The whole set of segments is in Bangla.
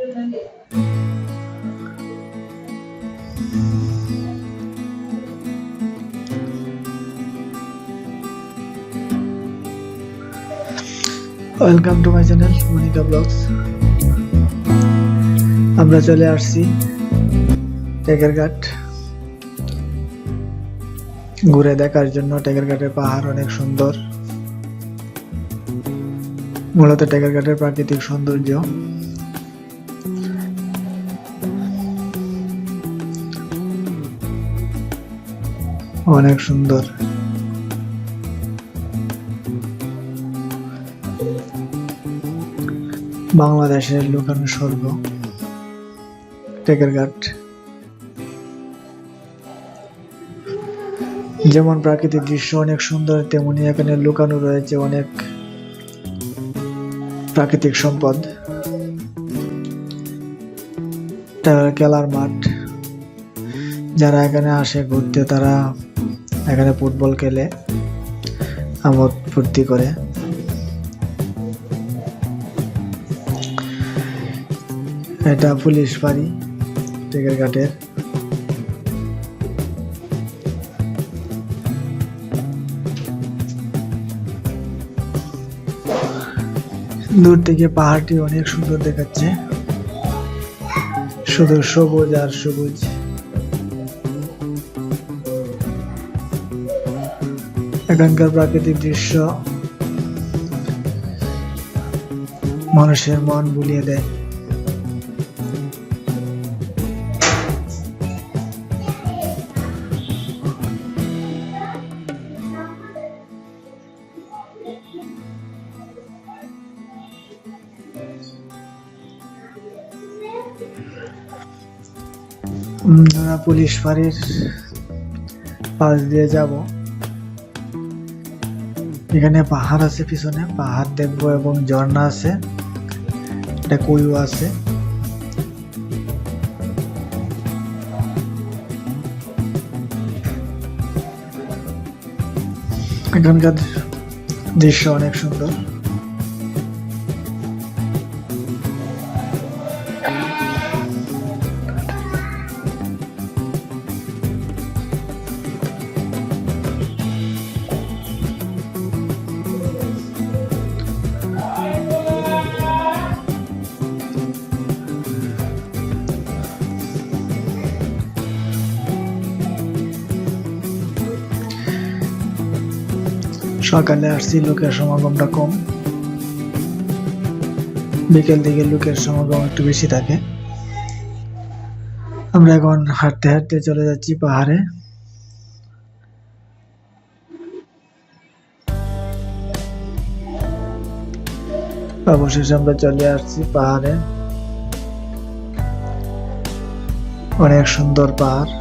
Welcome to my channel Monika blogs. আমরা চলে আসছি টেকেরঘাট ঘুরে দেখার জন্য। টেকেরঘাটের পাহাড় অনেক সুন্দর। মূলত টেকেরঘাটের প্রাকৃতিক সৌন্দর্য অনেক সুন্দর। বাংলাদেশের লুকানো স্বর্গ টেকেরঘাট। যেমন প্রাকৃতিক দৃশ্য অনেক সুন্দর, তেমনি এখানে লুকানো রয়েছে অনেক প্রাকৃতিক সম্পদ। খেলার মাঠ, যারা এখানে আসে ঘুরতে তারা এখানে ফুটবল খেলে আমোদ ফুর্তি করে। এটা পুলিশ ফাঁড়ি টেকেরঘাটের। দূর থেকে পাহাড়টি অনেক সুন্দর দেখাচ্ছে, শুধু সবুজ আর সবুজ। এখানকার প্রাকৃতিক দৃশ্য মানুষের মন ভুলিয়ে দেয়। আমরা পুলিশ ফাঁড়ির পাশ দিয়ে যাব। এখানে পাহাড় আছে, পিছনে পাহাড় দেখবো এবং ঝর্ণা আছে, একটা কুয়ো আছে। এখানকার দৃশ্য অনেক সুন্দর। সকালে আসছি, লোকের সমাগমটা কম, বিকেল দিকে লোকের সমাগম একটু বেশি থাকে। আমরা এখন হাঁটতে হাঁটতে চলে যাচ্ছি পাহাড়ে। অবশেষে আমরা চলে আসছি পাহাড়ে। অনেক সুন্দর পাহাড়।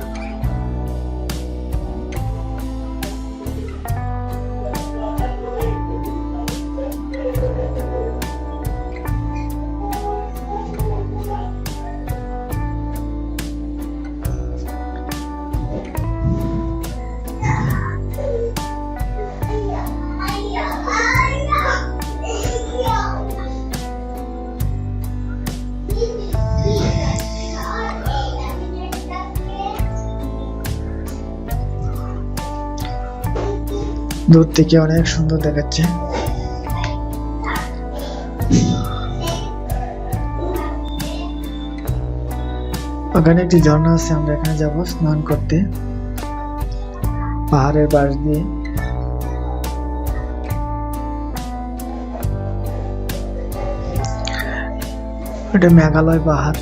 দূর থেকে অনেক সুন্দর দেখাচ্ছে। ওখানে একটি ঝর্ণা আছে, আমরা এখানে যাব স্নান করতে পাহাড়ের পাশ দিয়ে। এটা মেঘালয় পাহাড়।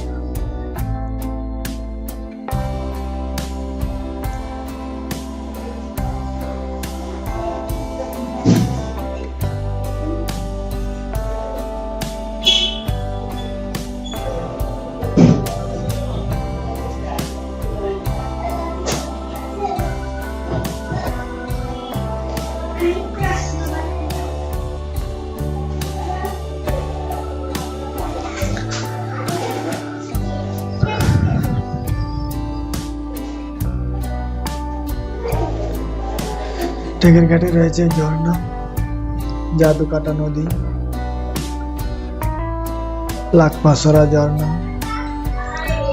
টেকেরঘাটে রয়েছে ঝর্ণা, জাদুকাটা নদী, লাকপাছড়া ঝর্ণা।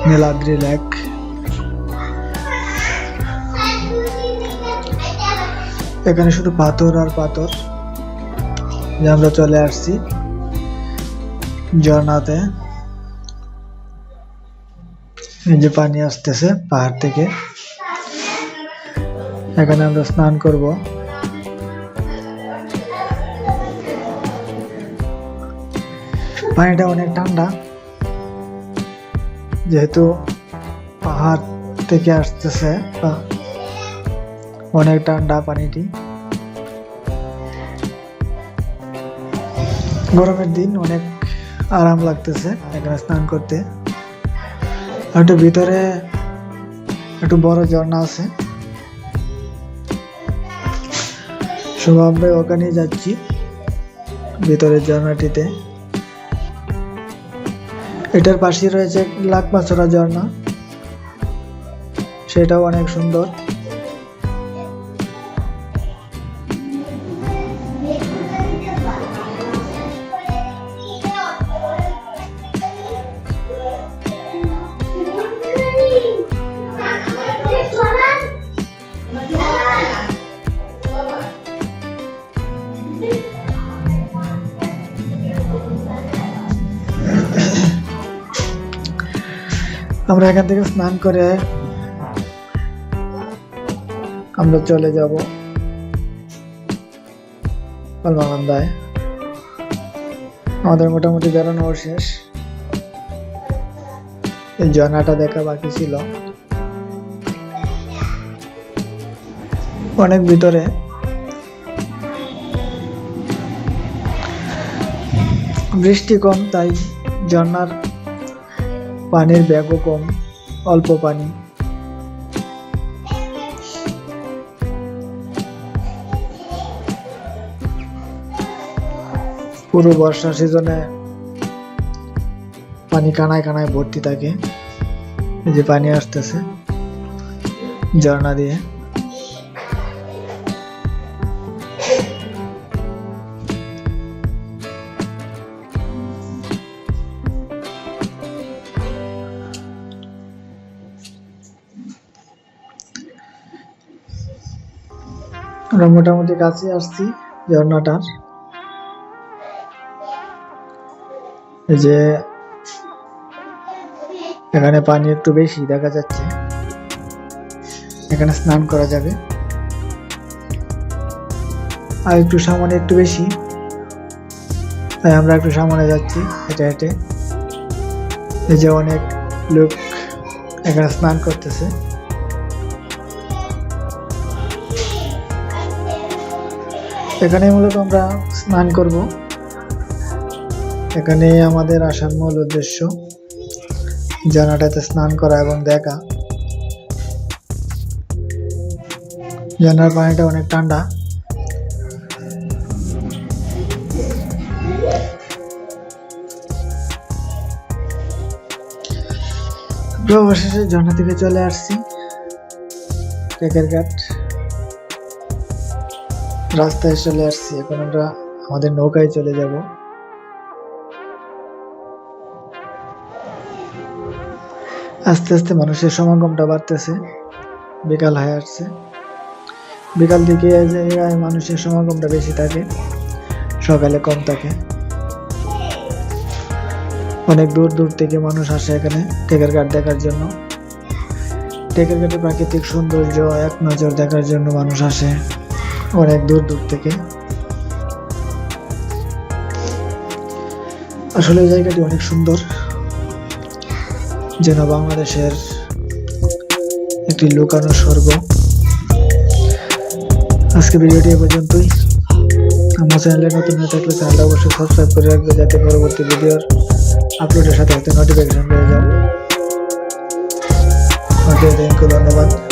নীলাদ্রি লেক। এখানে শুধু পাথর আর পাথর। যে আমরা চলে আসছি ঝর্ণাতে। এই যে পানি আসতেছে পাহাড় থেকে, এখানে আমরা স্নান করব। পানিটা অনেক ঠান্ডা, যেহেতু পাহাড় থেকে আসতেছে, অনেক ঠান্ডা পানিটি। গরমের দিন অনেক আরাম লাগতেছে এখানে স্নান করতে। একটু ভিতরে একটু বড় ঝর্ণা আছে, সব আমরা ওখানে যাচ্ছি ভিতরের ঝর্ণাটিতে। এটার পাশে রয়েছে লাকমাছড়া ঝর্ণা, সেটাও অনেক সুন্দর। আমরা এখান থেকে স্নান করে আমরা চলে যাব আলমাকান্দায়। আমাদের মোটামুটি বেড়ানো শেষ, এই ঝর্ণাটা দেখা বাকি ছিল। অনেক ভিতরে, বৃষ্টি কম, তাই ঝর্ণার পানির ব্যাগও কম, অল্প পানি। পুরো বর্ষা সিজনে পানি কানায় কানায় ভর্তি থাকে। এই যে পানি আসতেছে ঝর্ণা দিয়ে। আমরা মোটামুটি কাছে আসছি ঝর্ণাটার। এই যে এখানে পানি একটু বেশি দেখা যাচ্ছে, এখানে স্নান করা যাবে। আর একটু সামনে একটু বেশি, তাই আমরা একটু সামনে যাচ্ছি হেঁটে হেঁটে। এই যে অনেক লোক এখানে স্নান করতেছে। এখানে মূলত আমরা স্নান করব, এখানে আমাদের আসার মূল উদ্দেশ্য ঝর্ণাটাতে স্নান করা এবং দেখা। ঝর্ণার পানিটা অনেক ঠান্ডা। অবশেষে ঝর্ণা থেকে চলে আসছি টেকের ঘাট রাস্তায় চলে আসছি। এখন আমরা আমাদের নৌকায় চলে যাব। আস্তে আস্তে মানুষের সমাগমটা বাড়তেছে, বিকাল হয়ে আসছে। বিকাল দিকে এই জায়গায় মানুষের সমাগমটা বেশি থাকে, সকালে কম থাকে। অনেক দূর দূর থেকে মানুষ আসে এখানে টেকের ঘাট দেখার জন্য। টেকের ঘাটের প্রাকৃতিক সৌন্দর্য এক নজর দেখার জন্য মানুষ আসে অনেক দূর দূর থেকে। আসলে এই জায়গাটি অনেক সুন্দর, যেন বাংলাদেশের একটি লুকানো স্বর্গ। আজকে ভিডিওটি এ পর্যন্তই। আমার চ্যানেলে নতুন হয়ে থাকলে চ্যানেলটা অবশ্যই সাবস্ক্রাইব করে রাখবে, যাতে পরবর্তী ভিডিওর আপলোডের সাথে সাথে নোটিফিকেশন পেয়ে যাও। ওকে, থ্যাংক ইউ, ধন্যবাদ।